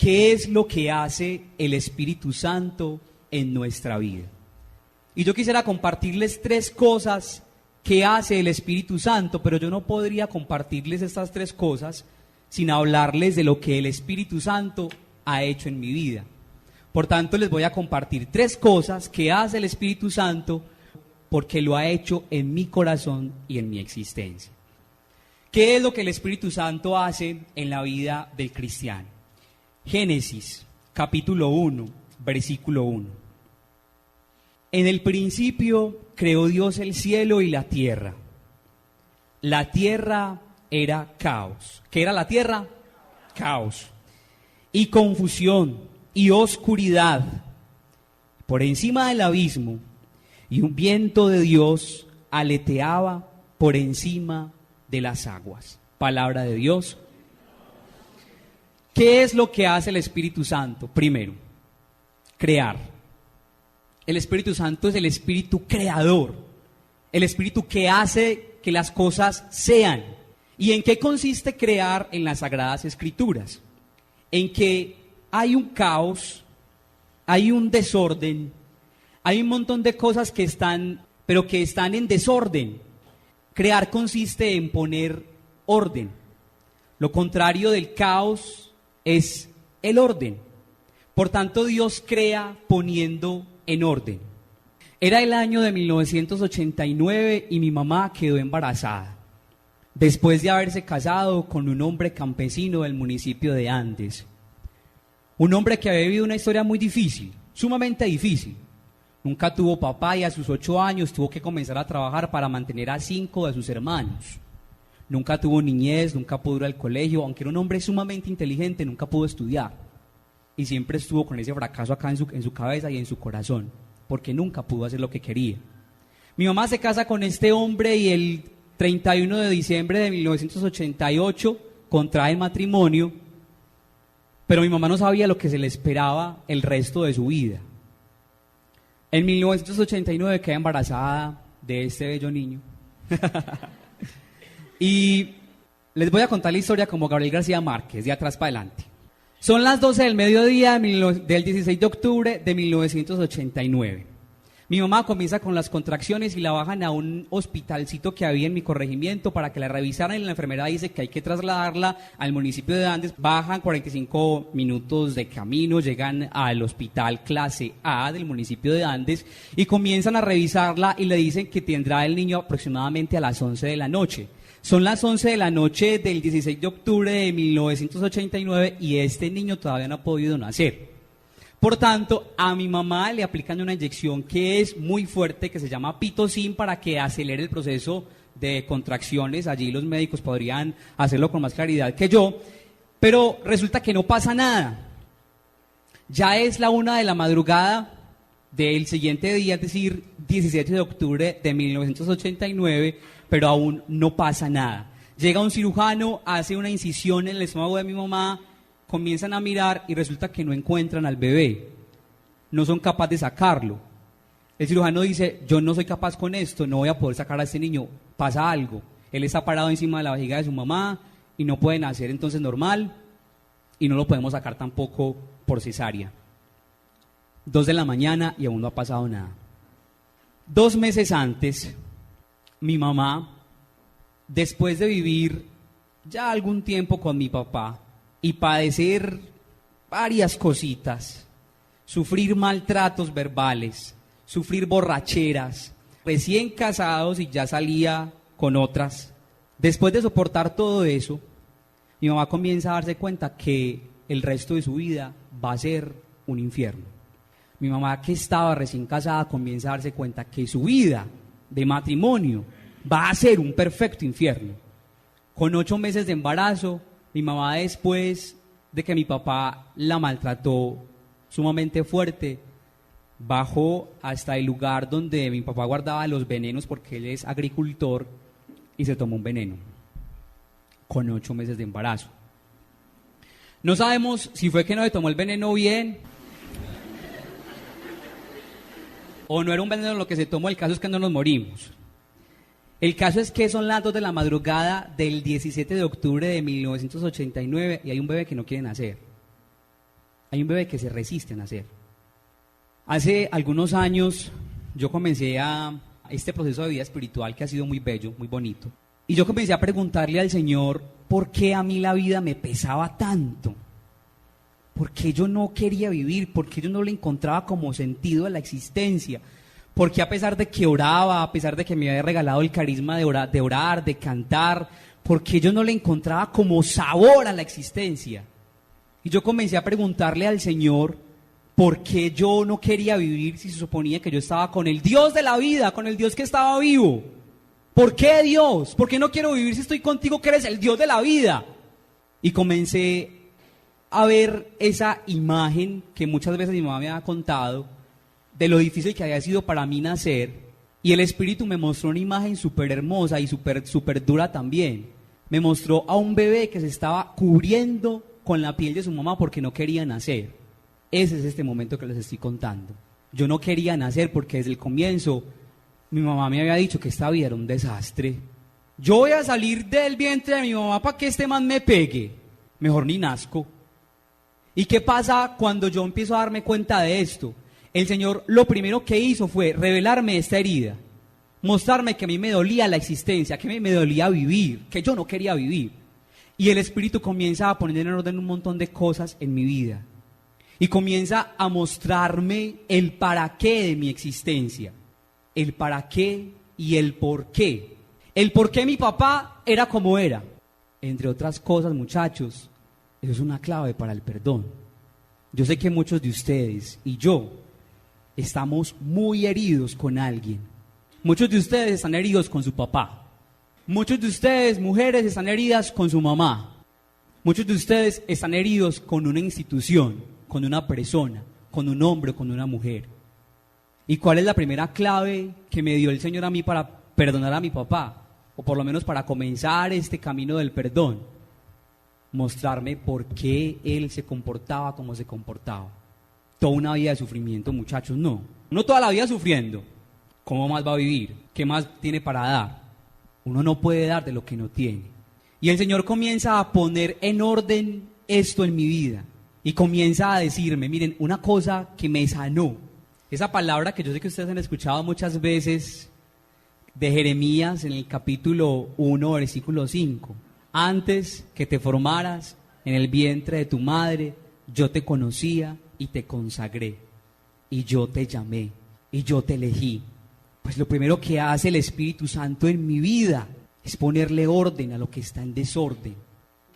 ¿qué es lo que hace el Espíritu Santo en nuestra vida? Y yo quisiera compartirles 3 cosas que hace el Espíritu Santo, pero yo no podría compartirles estas 3 cosas sin hablarles de lo que el Espíritu Santo ha hecho en mi vida. Por tanto, les voy a compartir 3 cosas que hace el Espíritu Santo porque lo ha hecho en mi corazón y en mi existencia. ¿Qué es lo que el Espíritu Santo hace en la vida del cristiano? Génesis, capítulo 1, versículo 1. En el principio creó Dios el cielo y la tierra. La tierra era caos. ¿Qué era la tierra? Caos. Y confusión y oscuridad por encima del abismo, y un viento de Dios aleteaba por encima de las aguas. Palabra de Dios. ¿Qué es lo que hace el Espíritu Santo? Primero, crear. El Espíritu Santo es el Espíritu creador, el Espíritu que hace que las cosas sean. ¿Y en qué consiste crear en las Sagradas Escrituras? En que hay un caos, hay un desorden, hay un montón de cosas que están en desorden. Crear consiste en poner orden. Lo contrario del caos es el orden. Por tanto, Dios crea poniendo en orden. Era el año de 1989 y mi mamá quedó embarazada, después de haberse casado con un hombre campesino del municipio de Andes. Un hombre que había vivido una historia muy difícil, sumamente difícil. Nunca tuvo papá y a sus 8 años tuvo que comenzar a trabajar para mantener a 5 de sus hermanos. Nunca tuvo niñez, nunca pudo ir al colegio, aunque era un hombre sumamente inteligente, nunca pudo estudiar. Y siempre estuvo con ese fracaso acá en su cabeza y en su corazón, porque nunca pudo hacer lo que quería. Mi mamá se casa con este hombre y el 31 de diciembre de 1988 contrae matrimonio, pero mi mamá no sabía lo que se le esperaba el resto de su vida. En 1989 queda embarazada de este bello niño. Y les voy a contar la historia como Gabriel García Márquez, de atrás para adelante. Son las 12 del mediodía del 16 de octubre de 1989. Mi mamá comienza con las contracciones y la bajan a un hospitalcito que había en mi corregimiento para que la revisaran, y la enfermera dice que hay que trasladarla al municipio de Andes. Bajan 45 minutos de camino, llegan al hospital clase A del municipio de Andes y comienzan a revisarla y le dicen que tendrá el niño aproximadamente a las 11 de la noche. Son las 11 de la noche del 16 de octubre de 1989 y este niño todavía no ha podido nacer. Por tanto, a mi mamá le aplican una inyección que es muy fuerte, que se llama pitocin, para que acelere el proceso de contracciones. Allí los médicos podrían hacerlo con más claridad que yo, pero resulta que no pasa nada. Ya es la 1 de la madrugada del siguiente día, es decir, 17 de octubre de 1989, pero aún no pasa nada. Llega un cirujano, hace una incisión en el estómago de mi mamá, comienzan a mirar y resulta que no encuentran al bebé, no son capaces de sacarlo. El cirujano dice, yo no soy capaz con esto, no voy a poder sacar a este niño, pasa algo. Él está parado encima de la vejiga de su mamá y no puede nacer entonces normal y no lo podemos sacar tampoco por cesárea. 2 de la mañana y aún no ha pasado nada. 2 meses antes, mi mamá, después de vivir ya algún tiempo con mi papá y padecer varias cositas, sufrir maltratos verbales, sufrir borracheras, recién casados y ya salía con otras, después de soportar todo eso, mi mamá comienza a darse cuenta que el resto de su vida va a ser un infierno. Mi mamá, que estaba recién casada, comienza a darse cuenta que su vida de matrimonio va a ser un perfecto infierno. Con 8 meses de embarazo, mi mamá, después de que mi papá la maltrató sumamente fuerte, bajó hasta el lugar donde mi papá guardaba los venenos, porque él es agricultor, y se tomó un veneno con 8 meses de embarazo. No sabemos si fue que no se tomó el veneno bien o no era un veneno lo que se tomó. El caso es que no nos morimos. El caso es que son las 2 de la madrugada del 17 de octubre de 1989 y hay un bebé que no quiere nacer. Hay un bebé que se resiste a nacer. Hace algunos años yo comencé a este proceso de vida espiritual que ha sido muy bello, muy bonito. Y yo comencé a preguntarle al Señor por qué a mí la vida me pesaba tanto. ¿Por qué yo no quería vivir? ¿Por qué yo no le encontraba como sentido a la existencia? ¿Por qué a pesar de que oraba, a pesar de que me había regalado el carisma de orar, de cantar, por qué yo no le encontraba como sabor a la existencia? Y yo comencé a preguntarle al Señor por qué yo no quería vivir si se suponía que yo estaba con el Dios de la vida, con el Dios que estaba vivo. ¿Por qué, Dios? ¿Por qué no quiero vivir si estoy contigo que eres el Dios de la vida? Y comencé a ver esa imagen que muchas veces mi mamá me había contado de lo difícil que había sido para mí nacer, y el Espíritu me mostró una imagen súper hermosa y súper dura también. Me mostró a un bebé que se estaba cubriendo con la piel de su mamá porque no quería nacer. Ese es este momento que les estoy contando. Yo no quería nacer porque desde el comienzo mi mamá me había dicho que esta vida era un desastre. Yo voy a salir del vientre de mi mamá para que este man me pegue. Mejor ni nazco. ¿Y qué pasa cuando yo empiezo a darme cuenta de esto? El Señor lo primero que hizo fue revelarme esta herida, mostrarme que a mí me dolía la existencia, que a mí me dolía vivir, que yo no quería vivir. Y el Espíritu comienza a poner en orden un montón de cosas en mi vida. Y comienza a mostrarme el para qué de mi existencia. El para qué y el por qué. El por qué mi papá era como era. Entre otras cosas, muchachos, eso es una clave para el perdón. Yo sé que muchos de ustedes y yo estamos muy heridos con alguien. Muchos de ustedes están heridos con su papá. Muchos de ustedes, mujeres, están heridas con su mamá. Muchos de ustedes están heridos con una institución, con una persona, con un hombre o con una mujer. ¿Y cuál es la primera clave que me dio el Señor a mí para perdonar a mi papá? O por lo menos para comenzar este camino del perdón. Mostrarme por qué él se comportaba como se comportaba. Toda una vida de sufrimiento, muchachos, no. No toda la vida sufriendo. ¿Cómo más va a vivir? ¿Qué más tiene para dar? Uno no puede dar de lo que no tiene. Y el Señor comienza a poner en orden esto en mi vida. Y comienza a decirme, miren, una cosa que me sanó. Esa palabra que yo sé que ustedes han escuchado muchas veces de Jeremías en el capítulo 1, versículo 5. Antes que te formaras en el vientre de tu madre, yo te conocía y te consagré. Y yo te llamé y yo te elegí. Pues lo primero que hace el Espíritu Santo en mi vida es ponerle orden a lo que está en desorden,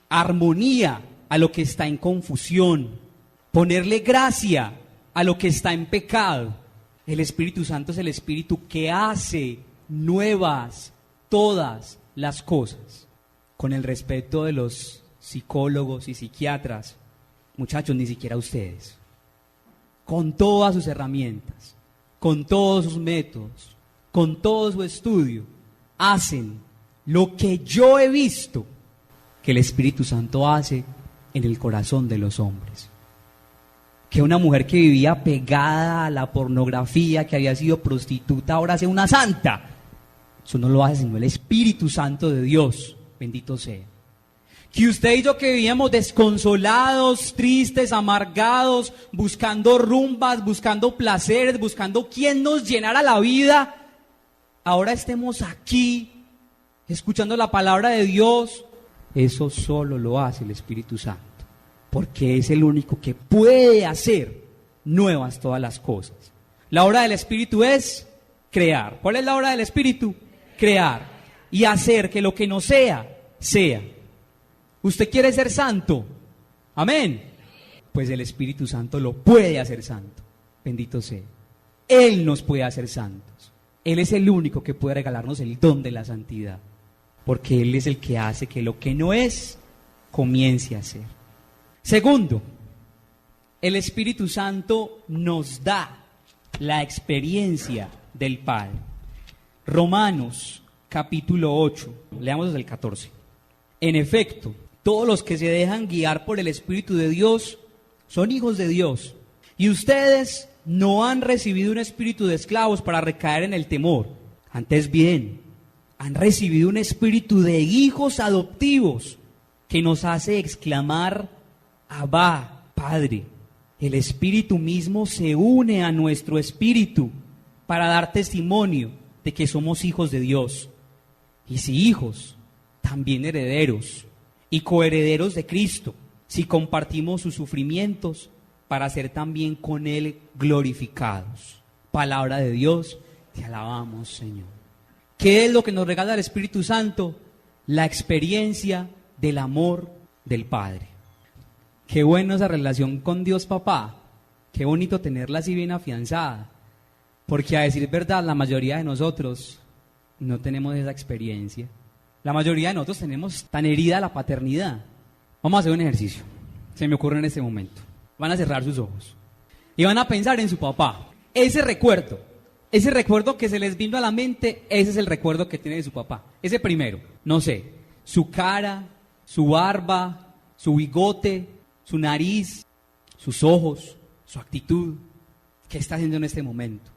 armonía a lo que está en confusión, ponerle gracia a lo que está en pecado. El Espíritu Santo es el Espíritu que hace nuevas todas las cosas. Con el respeto de los psicólogos y psiquiatras, muchachos, ni siquiera ustedes, con todas sus herramientas, con todos sus métodos, con todo su estudio, hacen lo que yo he visto que el Espíritu Santo hace en el corazón de los hombres. Que una mujer que vivía pegada a la pornografía, que había sido prostituta, ahora sea una santa. Eso no lo hace sino el Espíritu Santo de Dios, bendito sea. Que usted y yo que vivíamos desconsolados, tristes, amargados, buscando rumbas, buscando placeres, buscando quién nos llenara la vida, ahora estemos aquí, escuchando la palabra de Dios. Eso solo lo hace el Espíritu Santo, porque es el único que puede hacer nuevas todas las cosas. La obra del Espíritu es crear. ¿Cuál es la obra del Espíritu? Crear y hacer que lo que no sea, sea. ¿Usted quiere ser santo? Amén. Pues el Espíritu Santo lo puede hacer santo. Bendito sea. Él nos puede hacer santos. Él es el único que puede regalarnos el don de la santidad. Porque Él es el que hace que lo que no es, comience a ser. Segundo, el Espíritu Santo nos da la experiencia del Padre. Romanos capítulo 8, leamos desde el 14. En efecto, todos los que se dejan guiar por el Espíritu de Dios son hijos de Dios. Y ustedes no han recibido un espíritu de esclavos para recaer en el temor. Antes bien, han recibido un espíritu de hijos adoptivos que nos hace exclamar: Abba, Padre. el Espíritu mismo se une a nuestro espíritu para dar testimonio de que somos hijos de Dios. Y si hijos, también herederos y coherederos de Cristo, si compartimos sus sufrimientos para ser también con Él glorificados. Palabra de Dios, te alabamos, Señor. ¿Qué es lo que nos regala el Espíritu Santo? La experiencia del amor del Padre. Qué bueno esa relación con Dios Papá, qué bonito tenerla así bien afianzada, porque a decir verdad, la mayoría de nosotros no tenemos esa experiencia. La mayoría de nosotros tenemos tan herida la paternidad. Vamos a hacer un ejercicio, se me ocurre en este momento. Van a cerrar sus ojos y van a pensar en su papá. Ese recuerdo que se les vino a la mente, ese es el recuerdo que tiene de su papá. Ese primero, no sé, su cara, su barba, su bigote, su nariz, sus ojos, su actitud. ¿Qué está haciendo en este momento?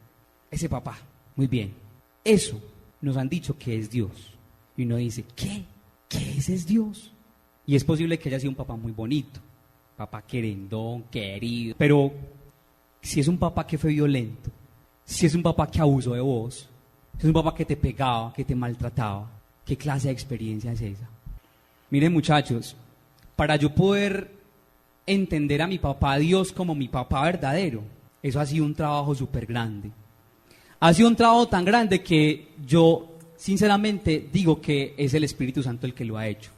Ese papá, muy bien. Eso nos han dicho que es Dios. Y uno dice, ¿qué? ¿Qué ese es Dios? Y es posible que haya sido un papá muy bonito, papá querendón, querido. Pero si es un papá que fue violento, si es un papá que abusó de vos, si es un papá que te pegaba, que te maltrataba, ¿qué clase de experiencia es esa? Miren, muchachos, para yo poder entender a mi papá Dios como mi papá verdadero, eso ha sido un trabajo súper grande. Ha sido un trabajo tan grande que yo sinceramente digo que es el Espíritu Santo el que lo ha hecho.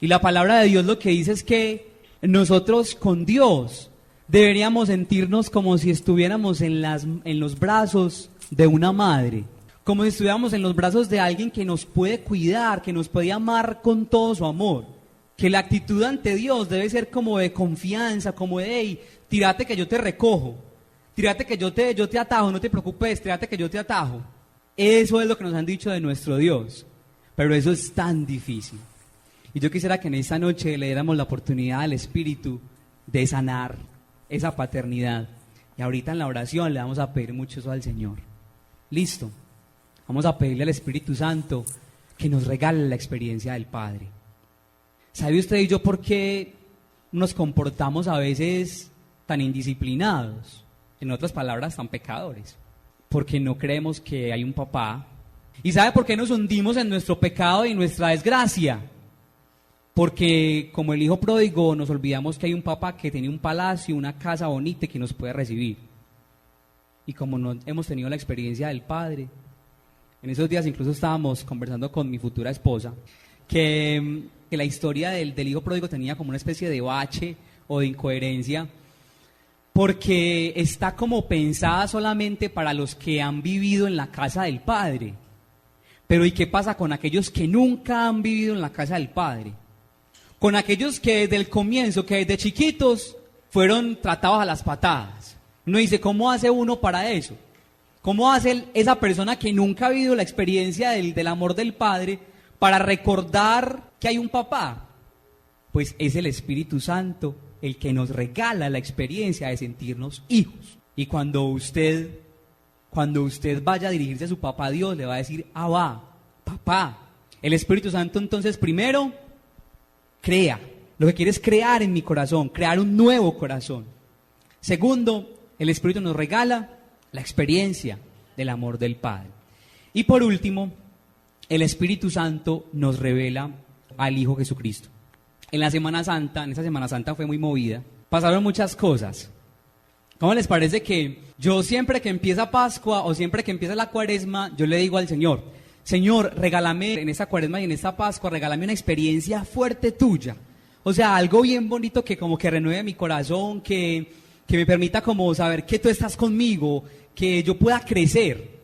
Y la palabra de Dios lo que dice es que nosotros con Dios deberíamos sentirnos como si estuviéramos en los brazos de una madre, como si estuviéramos en los brazos de alguien que nos puede cuidar, que nos puede amar con todo su amor. Que la actitud ante Dios debe ser como de confianza, como de, hey, tírate que yo te recojo, tírate que yo te atajo, no te preocupes, tírate que yo te atajo. Eso es lo que nos han dicho de nuestro Dios, pero eso es tan difícil. Y yo quisiera que en esta noche le diéramos la oportunidad al Espíritu de sanar esa paternidad. Y ahorita en la oración le vamos a pedir mucho eso al Señor. Listo. Vamos a pedirle al Espíritu Santo que nos regale la experiencia del Padre. ¿Sabe usted y yo por qué nos comportamos a veces tan indisciplinados? En otras palabras, tan pecadores. Porque no creemos que hay un papá. ¿Y sabe por qué nos hundimos en nuestro pecado y nuestra desgracia? Porque como el hijo pródigo nos olvidamos que hay un papá que tiene un palacio, una casa bonita y que nos puede recibir. Y como no hemos tenido la experiencia del Padre, en esos días incluso estábamos conversando con mi futura esposa, que la historia del hijo pródigo tenía como una especie de bache o de incoherencia, porque está como pensada solamente para los que han vivido en la casa del Padre. Pero ¿y qué pasa con aquellos que nunca han vivido en la casa del Padre? Con aquellos que desde el comienzo, que desde chiquitos fueron tratados a las patadas. Uno dice, ¿cómo hace uno para eso? ¿Cómo hace esa persona que nunca ha vivido la experiencia del amor del Padre para recordar que hay un papá? Pues es el Espíritu Santo el que nos regala la experiencia de sentirnos hijos. Y cuando usted vaya a dirigirse a su papá Dios, le va a decir, Abba, papá. El Espíritu Santo entonces primero crea. Lo que quiere es crear en mi corazón, crear un nuevo corazón. Segundo, el Espíritu nos regala la experiencia del amor del Padre. Y por último, el Espíritu Santo nos revela al Hijo Jesucristo. En esta Semana Santa fue muy movida, pasaron muchas cosas. ¿Cómo les parece que yo siempre que empieza Pascua o siempre que empieza la Cuaresma, yo le digo al Señor, Señor, regálame en esta Cuaresma y en esta Pascua, regálame una experiencia fuerte tuya? O sea, algo bien bonito que como que renueve mi corazón, que me permita como saber que tú estás conmigo, que yo pueda crecer.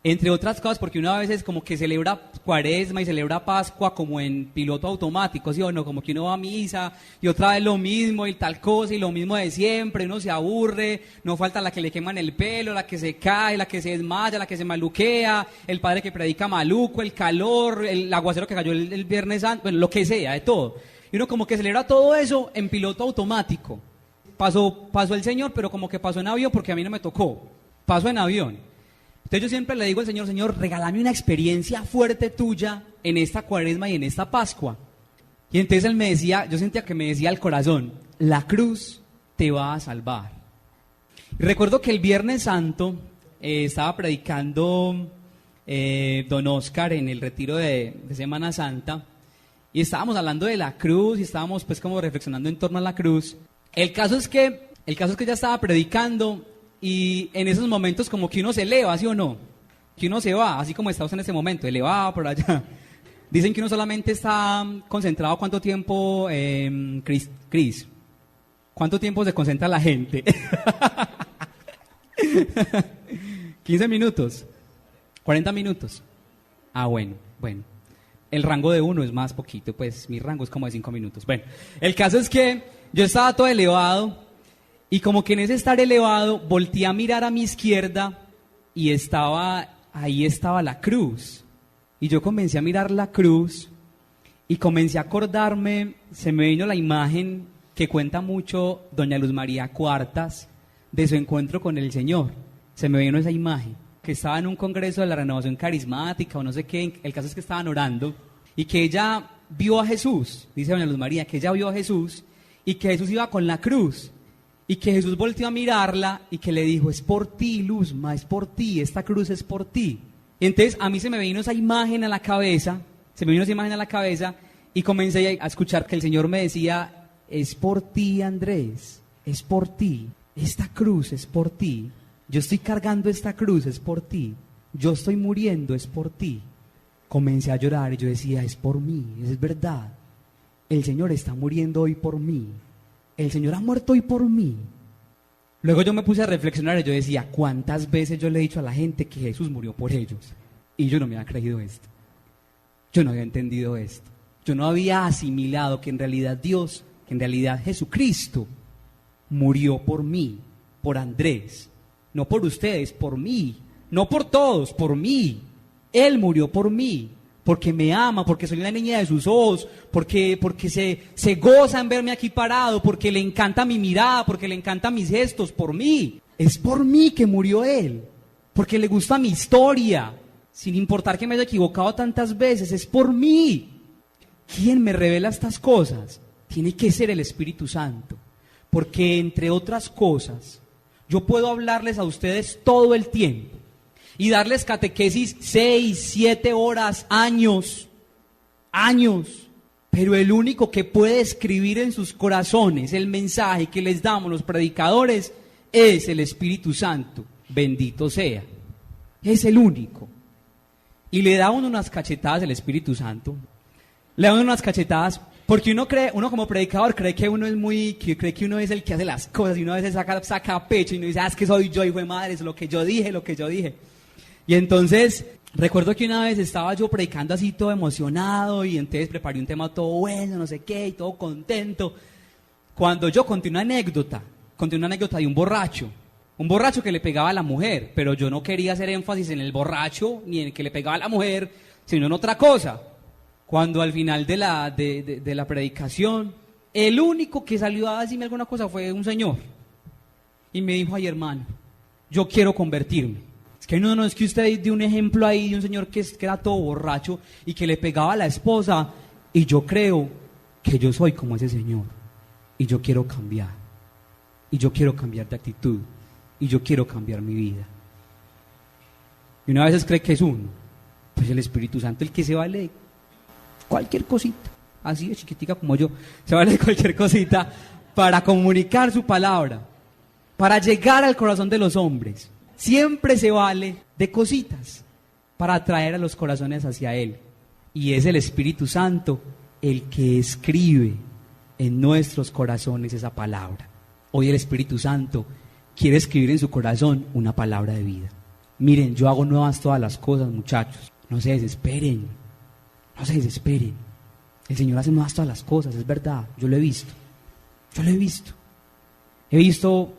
Entre otras cosas, porque uno a veces como que celebra Cuaresma y celebra Pascua como en piloto automático, ¿sí o no? Como que uno va a misa y otra vez lo mismo y tal cosa y lo mismo de siempre, uno se aburre, no falta la que le queman el pelo, la que se cae, la que se desmaya, la que se maluquea, el padre que predica maluco, el calor, el aguacero que cayó el Viernes Santo, bueno, lo que sea, de todo. Y uno como que celebra todo eso en piloto automático. Pasó el Señor, pero como que pasó en avión porque a mí no me tocó, pasó en avión. Entonces yo siempre le digo al Señor, Señor, regálame una experiencia fuerte tuya en esta Cuaresma y en esta Pascua. Y entonces Él me decía, yo sentía que me decía al corazón, la cruz te va a salvar. Y recuerdo que el Viernes Santo estaba predicando don Oscar en el retiro de Semana Santa, y estábamos hablando de la cruz y estábamos pues como reflexionando en torno a la cruz. El caso es que ya estaba predicando, y en esos momentos como que uno se eleva, ¿sí o no? Que uno se va, así como está usted en este momento, elevado por allá. Dicen que uno solamente está concentrado. ¿Cuánto tiempo, Cris? ¿Cuánto tiempo se concentra la gente? 15 minutos, 40 minutos. Ah, bueno. El rango de uno es más poquito, pues mi rango es como de 5 minutos. Bueno, el caso es que yo estaba todo elevado, y como que en ese estar elevado volteé a mirar a mi izquierda y ahí estaba la cruz. Y yo comencé a mirar la cruz y comencé a acordarme, se me vino la imagen que cuenta mucho doña Luz María Cuartas de su encuentro con el Señor. Se me vino esa imagen, que estaba en un congreso de la Renovación Carismática o no sé qué, el caso es que estaban orando, y que ella vio a Jesús, dice doña Luz María, que ella vio a Jesús y que Jesús iba con la cruz, y que Jesús volteó a mirarla y que le dijo: es por ti, Luzma, es por ti, esta cruz es por ti. Y entonces a mí se me vino esa imagen a la cabeza, y comencé a escuchar que el Señor me decía: es por ti, Andrés, es por ti, esta cruz es por ti, yo estoy cargando esta cruz, es por ti, yo estoy muriendo, es por ti. Comencé a llorar y yo decía: es por mí, es verdad, el Señor está muriendo hoy por mí, el Señor ha muerto hoy por mí. Luego yo me puse a reflexionar y yo decía: ¿cuántas veces yo le he dicho a la gente que Jesús murió por ellos? Y yo no me había creído esto, yo no había entendido esto, yo no había asimilado que en realidad Dios, que en realidad Jesucristo murió por mí, por Andrés, no por ustedes, por mí, no por todos, por mí. Él murió por mí, porque me ama, porque soy la niña de sus ojos, porque se goza en verme aquí parado, porque le encanta mi mirada, porque le encantan mis gestos, por mí. Es por mí que murió Él, porque le gusta mi historia, sin importar que me haya equivocado tantas veces, es por mí. ¿Quién me revela estas cosas? Tiene que ser el Espíritu Santo, porque entre otras cosas, yo puedo hablarles a ustedes todo el tiempo y darles catequesis 6, 7 horas, años, pero el único que puede escribir en sus corazones el mensaje que les damos los predicadores es el Espíritu Santo, bendito sea, es el único. Y le da uno unas cachetadas el Espíritu Santo, le da uno unas cachetadas, porque uno como predicador cree que uno es el que hace las cosas, y uno a veces saca pecho y uno dice: es que soy yo, hijo de madre, es lo que yo dije. Y entonces, recuerdo que una vez estaba yo predicando así todo emocionado, y entonces preparé un tema todo bueno, no sé qué, y todo contento, cuando yo conté una anécdota de un borracho que le pegaba a la mujer, pero yo no quería hacer énfasis en el borracho, ni en el que le pegaba a la mujer, sino en otra cosa. Cuando al final de la predicación, el único que salió a decirme alguna cosa fue un señor, y me dijo: ay, hermano, yo quiero convertirme. Es que no, es que usted dio un ejemplo ahí de un señor que era todo borracho y que le pegaba a la esposa, y yo creo que yo soy como ese señor, y yo quiero cambiar, y yo quiero cambiar de actitud, y yo quiero cambiar mi vida. Y una vez cree que es uno, pues el Espíritu Santo, el que se vale cualquier cosita, así de chiquitica como yo, se vale de cualquier cosita para comunicar su palabra, para llegar al corazón de los hombres. Siempre se vale de cositas para atraer a los corazones hacia Él. Y es el Espíritu Santo el que escribe en nuestros corazones esa palabra. Hoy el Espíritu Santo quiere escribir en su corazón una palabra de vida. Miren, yo hago nuevas todas las cosas, muchachos. No se desesperen. El Señor hace nuevas todas las cosas, es verdad. Yo lo he visto.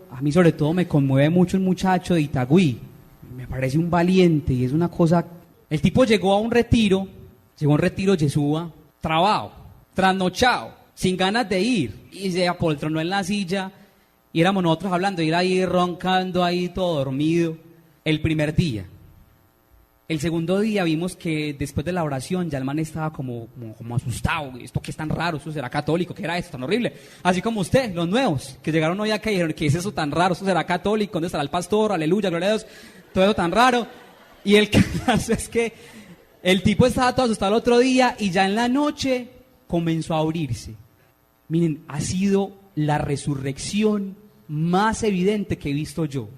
A mí sobre todo me conmueve mucho un muchacho de Itagüí, me parece un valiente y es una cosa. El tipo llegó a un retiro Yeshua, trabado, trasnochado, sin ganas de ir, y se apoltronó en la silla, y éramos nosotros hablando, y era ahí roncando, ahí todo dormido, el primer día. El segundo día vimos que después de la oración ya el man estaba como asustado. ¿Esto qué es tan raro? ¿Esto será católico? ¿Qué era esto tan horrible? Así como usted, los nuevos, que llegaron hoy acá y dijeron, ¿qué es eso tan raro? ¿Esto será católico? ¿Dónde estará el pastor? Aleluya, gloria a Dios. Todo eso tan raro. Y el caso es que el tipo estaba todo asustado el otro día y ya en la noche comenzó a abrirse. Miren, ha sido la resurrección más evidente que he visto yo.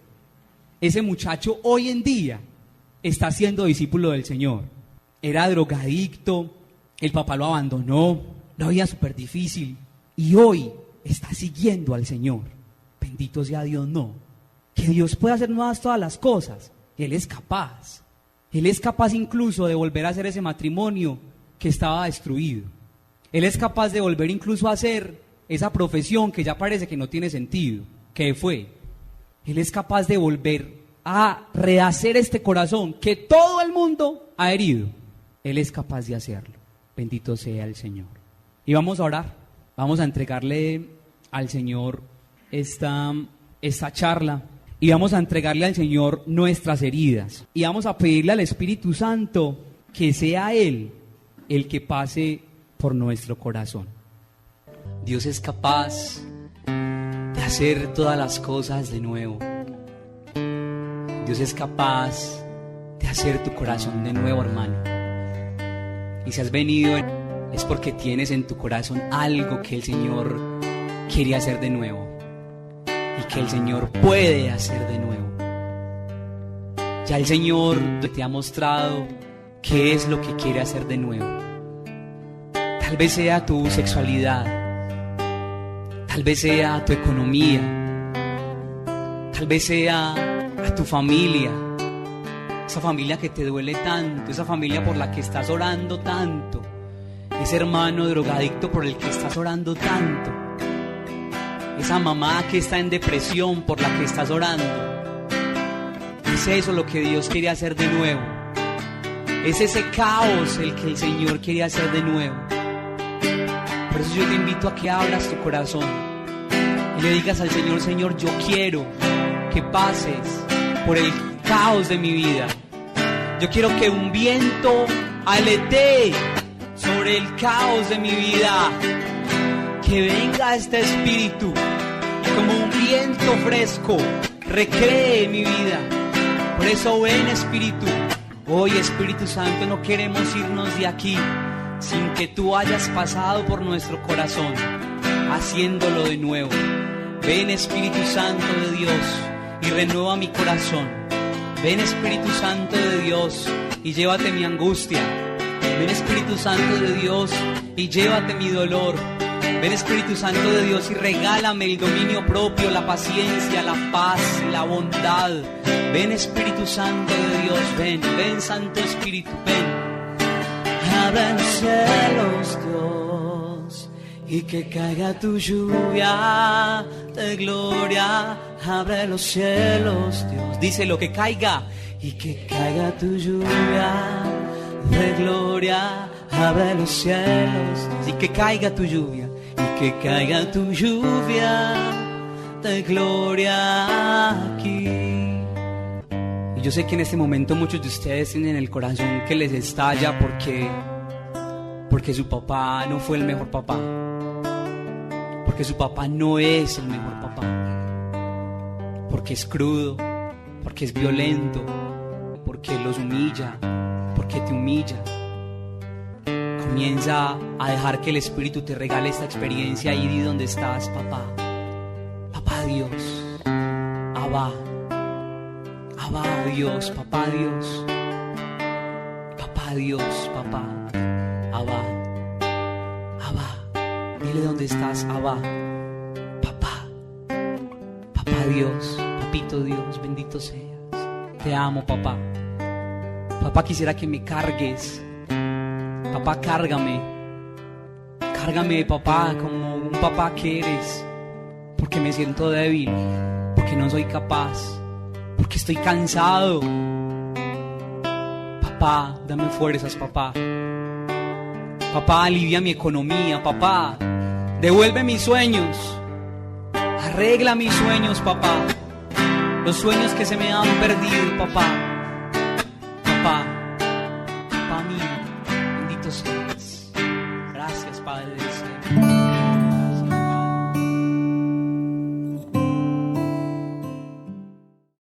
Ese muchacho hoy en día está siendo discípulo del Señor. Era drogadicto, el papá lo abandonó, la vida súper difícil y hoy está siguiendo al Señor. Bendito sea Dios, no. Que Dios puede hacer nuevas todas las cosas. Él es capaz. Él es capaz incluso de volver a hacer ese matrimonio que estaba destruido. Él es capaz de volver incluso a hacer esa profesión que ya parece que no tiene sentido. ¿Qué fue? Él es capaz de volver a rehacer este corazón que todo el mundo ha herido. Él es capaz de hacerlo. Bendito sea el Señor. Y vamos a orar. Vamos a entregarle al Señor esta charla. Y vamos a entregarle al Señor nuestras heridas. Y vamos a pedirle al Espíritu Santo que sea Él el que pase por nuestro corazón. Dios es capaz de hacer todas las cosas de nuevo. Dios es capaz de hacer tu corazón de nuevo, hermano. Y si has venido es porque tienes en tu corazón algo que el Señor quiere hacer de nuevo. Y que el Señor puede hacer de nuevo. Ya el Señor te ha mostrado qué es lo que quiere hacer de nuevo. Tal vez sea tu sexualidad, tal vez sea tu economía, tal vez sea a tu familia, esa familia que te duele tanto, esa familia por la que estás orando tanto, ese hermano drogadicto por el que estás orando tanto, esa mamá que está en depresión por la que estás orando. Es eso lo que Dios quiere hacer de nuevo. Es ese caos el que el Señor quiere hacer de nuevo. Por eso yo te invito a que abras tu corazón y le digas al Señor: Señor, yo quiero que pases por el caos de mi vida. Yo quiero que un viento aletee sobre el caos de mi vida. Que venga este Espíritu y como un viento fresco recree mi vida. Por eso ven, Espíritu. Hoy, Espíritu Santo, no queremos irnos de aquí sin que tú hayas pasado por nuestro corazón, haciéndolo de nuevo. Ven, Espíritu Santo de Dios, y renueva mi corazón. Ven, Espíritu Santo de Dios, y llévate mi angustia. Ven, Espíritu Santo de Dios, y llévate mi dolor. Ven, Espíritu Santo de Dios, y regálame el dominio propio, la paciencia, la paz, la bondad. Ven, Espíritu Santo de Dios, ven, ven, Santo Espíritu, ven. Abre los cielos, Dios, y que caiga tu lluvia de gloria. Abre los cielos, Dios, dice lo que caiga, y que caiga tu lluvia de gloria. Abre los cielos, y que caiga tu lluvia, y que caiga tu lluvia de gloria aquí. Y yo sé que en este momento muchos de ustedes tienen el corazón que les estalla porque su papá no fue el mejor papá, porque su papá no es el mejor papá, porque es crudo, porque es violento, porque los humilla, porque te humilla. Comienza a dejar que el Espíritu te regale esta experiencia ahí donde estás, papá. Papá Dios, Abba, Abba Dios, papá Dios, papá Dios, papá, Abba, Abba. Dile dónde estás, Abba, papá, papá Dios, papito Dios, bendito seas. Te amo, papá. Papá, quisiera que me cargues. Papá, cárgame. Cárgame, papá, como un papá que eres. Porque me siento débil, porque no soy capaz, porque estoy cansado. Papá, dame fuerzas, papá. Papá, alivia mi economía, papá. Devuelve mis sueños. Arregla mis sueños, papá. Los sueños que se me han perdido, papá. Papá. Gracias, Padre del cielo.